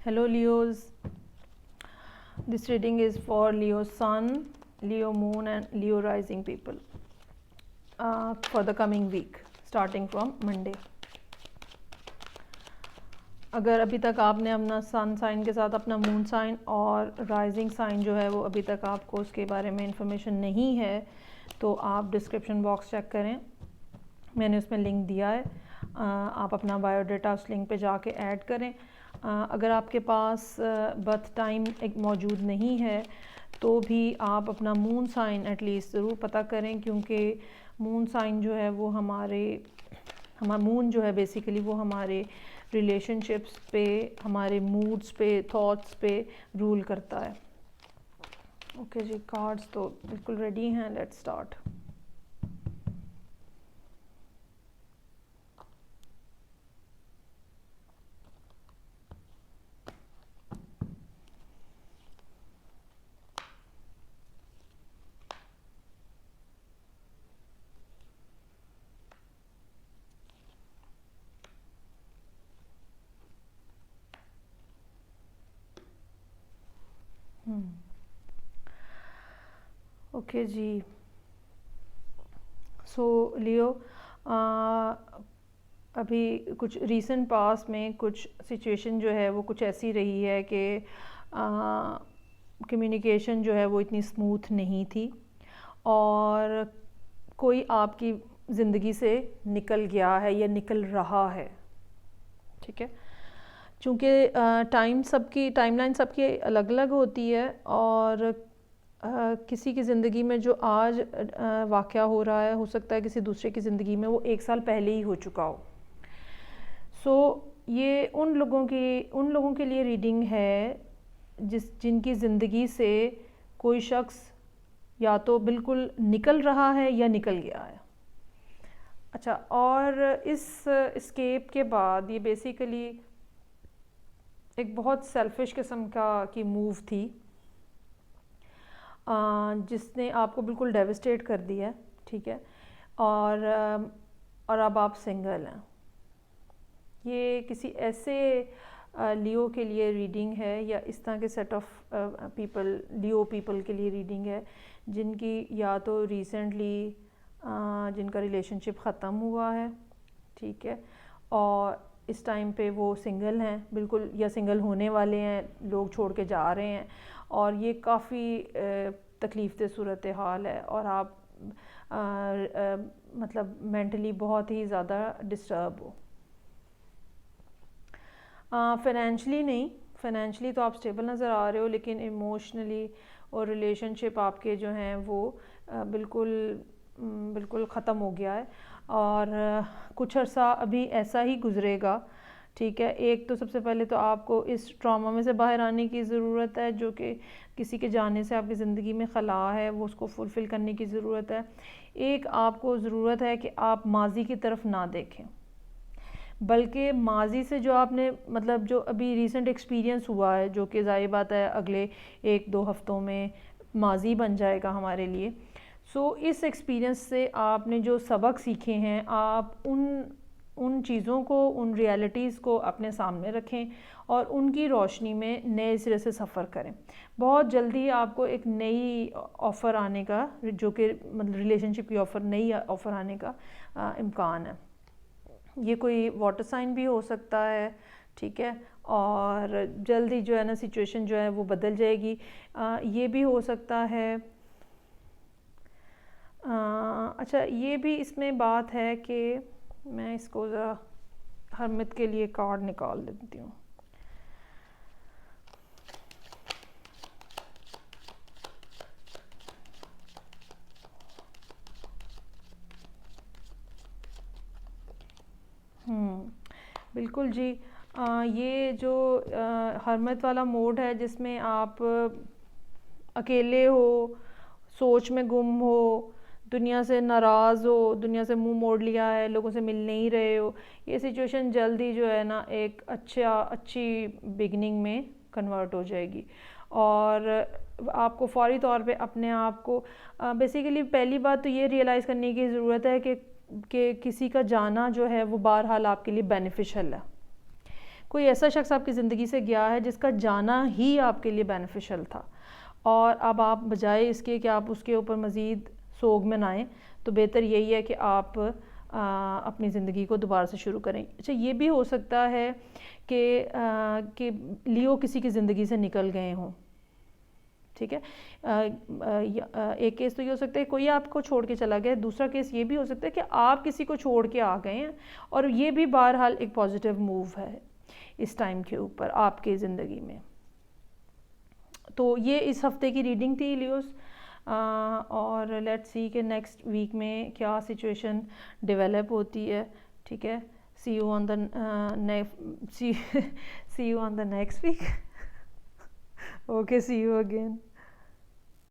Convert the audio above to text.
Hello Leos, this reading is for Leo Sun, Leo Moon and Leo Rising people for the coming week starting from Monday. अगर अभी तक आपने अपना sun sign के साथ अपना मून साइन और राइजिंग साइन जो है वो अभी तक आपको उसके बारे में इंफॉर्मेशन नहीं है तो आप डिस्क्रिप्शन बॉक्स चेक करें, मैंने उसमें लिंक दिया है, आप अपना बायोडाटा उस लिंक पे जाके ऐड करें. अगर आपके पास बर्थ टाइम एक मौजूद नहीं है तो भी आप अपना मून साइन एटलीस्ट ज़रूर पता करें, क्योंकि मून साइन जो है वो हमारा मून जो है बेसिकली वो हमारे रिलेशनशिप्स पे, हमारे मूड्स पे, थॉट्स पे रूल करता है. ओके जी, कार्ड्स तो बिल्कुल रेडी हैं, लेट्स स्टार्ट. ओके जी, सो लियो, अभी कुछ रीसेंट पास में कुछ सिचुएशन जो है वो कुछ ऐसी रही है कि कम्युनिकेशन जो है वो इतनी स्मूथ नहीं थी और कोई आपकी ज़िंदगी से निकल गया है या निकल रहा है. ठीक है, चूँकि टाइमलाइन सबकी अलग अलग होती है और किसी की ज़िंदगी में जो आज वाक़या हो रहा है हो सकता है किसी दूसरे की ज़िंदगी में वो 1 साल पहले ही हो चुका हो. ये उन लोगों के लिए रीडिंग है जिनकी ज़िंदगी से कोई शख्स या तो बिल्कुल निकल रहा है या निकल गया है. अच्छा, और इस एस्केप के बाद ये बेसिकली एक बहुत सेल्फिश किस्म की मूव थी जिसने आपको बिल्कुल डेविस्टेट कर दिया है. ठीक है, और अब आप सिंगल हैं. ये किसी ऐसे लियो के लिए रीडिंग है या इस तरह के set of people, Leo people के लिए रीडिंग है जिनकी या तो रिसेंटली जिनका रिलेशनशिप ख़त्म हुआ है. ठीक है, और इस टाइम पे वो सिंगल हैं बिल्कुल, या सिंगल होने वाले हैं, लोग छोड़ के जा रहे हैं और ये काफ़ी तकलीफ़ सूरत हाल है और आप मतलब मेंटली बहुत ही ज़्यादा डिस्टर्ब हो. फाइनेंशली नहीं, फाइनेंशली तो आप स्टेबल नज़र आ रहे हो, लेकिन इमोशनली और रिलेशनशिप आपके जो हैं वो बिल्कुल ख़त्म हो गया है और कुछ अर्सा अभी ऐसा ही गुज़रेगा. ठीक है, एक तो सबसे पहले तो आपको इस ट्रॉमा में से बाहर आने की ज़रूरत है जो कि किसी के जाने से आपकी ज़िंदगी में खला है, वो उसको फुलफ़िल करने की ज़रूरत है. एक आपको ज़रूरत है कि आप माजी की तरफ ना देखें, बल्कि माजी से जो आपने मतलब जो अभी रीसेंट एक्सपीरियंस हुआ है जो कि ज़ाहिर बात है अगले 1-2 हफ़्तों में माजी बन जाएगा हमारे लिए. इस एक्सपीरियंस से आपने जो सबक सीखे हैं आप उन चीज़ों को, उन रियलिटीज़ को अपने सामने रखें और उनकी रोशनी में नए सिरे से सफ़र करें. बहुत जल्दी आपको एक नई ऑफ़र आने का, जो कि मतलब रिलेशनशिप की नई ऑफ़र आने का इम्कान है. ये कोई वाटर साइन भी हो सकता है. ठीक है, और जल्दी जो है ना सिचुएशन जो है वो बदल जाएगी. ये भी हो सकता है. अच्छा, ये भी इसमें बात है कि मैं इसको ज़रा हरमित के लिए कार्ड निकाल देती हूँ. बिल्कुल जी, ये जो हरमित वाला मोड है जिसमें आप अकेले हो, सोच में गुम हो, दुनिया से नाराज़ हो, दुनिया से मुंह मोड़ लिया है, लोगों से मिल नहीं रहे हो, ये सिचुएशन जल्दी जो है ना एक अच्छी बिगनिंग में कन्वर्ट हो जाएगी और आपको फ़ौरी तौर पे अपने आप को बेसिकली पहली बात तो ये रियलाइज़ करने की ज़रूरत है कि किसी का जाना जो है वो बहरहाल आपके लिए बेनिफिशियल है. کوئی ایسا شخص آپ کی زندگی سے گیا ہے جس کا جانا ہی آپ کے لیے بینیفیشل تھا، اور اب آپ بجائے اس کے کہ آپ اس کے اوپر مزید سوگ منائیں، تو بہتر یہی ہے کہ آپ اپنی زندگی کو دوبارہ سے شروع کریں۔ اچھا یہ بھی ہو سکتا ہے کہ لیو کسی کی زندگی سے نکل گئے ہوں، ٹھیک ہے، ایک کیس تو یہ ہو سکتا ہے کوئی آپ کو چھوڑ کے چلا گیا، دوسرا کیس یہ بھی ہو سکتا ہے کہ آپ کسی کو چھوڑ کے آ گئے ہیں، اور یہ بھی بہرحال ایک پازیٹیو موو ہے اس ٹائم کے اوپر آپ کی زندگی میں۔ تو یہ اس ہفتے کی ریڈنگ تھی لیوز، اور لیٹ سی کہ نیکسٹ ویک میں کیا سچویشن ڈیولپ ہوتی ہے، ٹھیک ہے۔ See you on the next week. Okay, see you again.